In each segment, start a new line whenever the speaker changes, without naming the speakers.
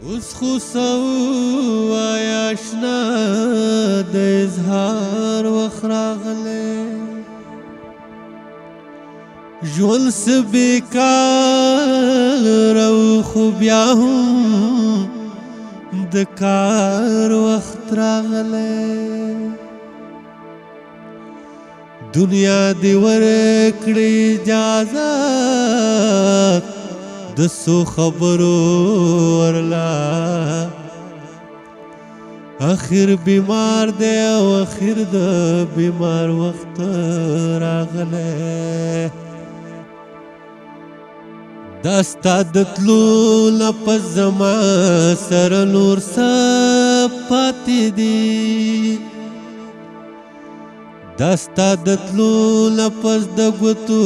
اوس خو سوایا اشنا د اظهار وخت راغلی ژوند څه بېکار او خو بیا هم د کار وخت راغلی دنیا دې ورکړې اجازه د څو خبرو ورلا اخر بیمار دی او اخر د بیمار وخت راغلی دا ستا د تلو نه پس زما سره نور څه پاتې دي دا ستا د تلو نه پس د ګوتو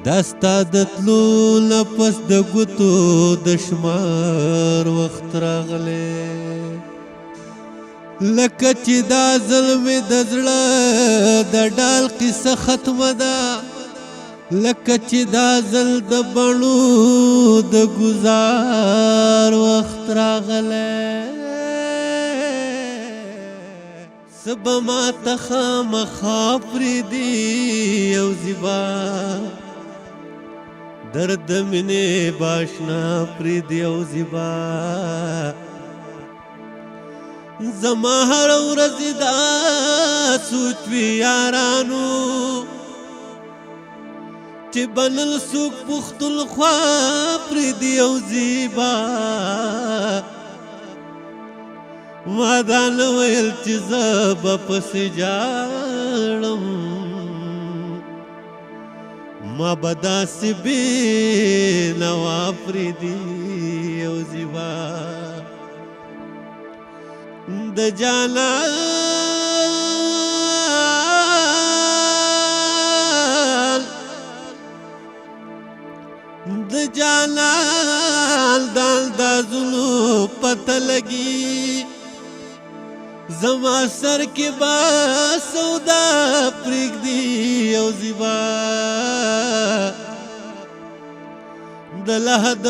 دا ستا د تلو نه پس د ګوتو د شمار وخت راغلی لکه چې دا ځل مې د زړه د ډال قصه ختمه ده لکه چې دا ځل د بڼو د ګزار وخت راغلی څه به ماته خامخا پرېږدي یو زیبا درد مینې باشنا پرېږدي یو زیبا زما هره ورځ دا سوچ وي یارانو چې بنل څوک پختونخوا پرېږدي یو زیبا ما دا نه ویل چې زه به پسې جاړم ما به داسې بېنوا پرېږدي یو زیبا د جانان د اندازونو پته لګي زما سر کې با سودا پرېږدي یو زیبا د لحد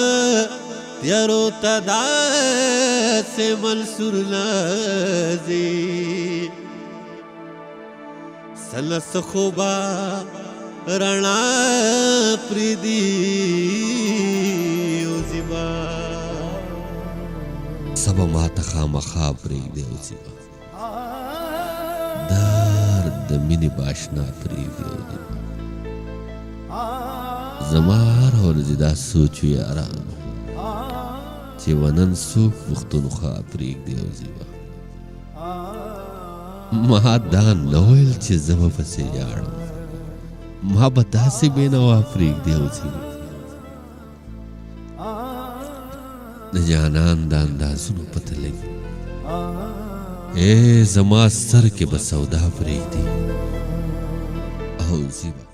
تیارو ته داسې منصور نازي سله څه خوبه رڼا پرېږدي یو زیبا څه به ماته خامخا پرېږدي یو زیبا درد د مینې باشنا پرېږدي یو زیبا زما هره ورځ دا سوچ وي یارانو چې ونن څوک پښتونخوا پرېږدي یو زیبا ما دا نه ویل چې زه به پسې ژاړم ما به داسې بېنوا پرېږدي یو زیبا د جانان د اندازونو پته لګي ای زما سر کې به سودا پرېږدي او زیبا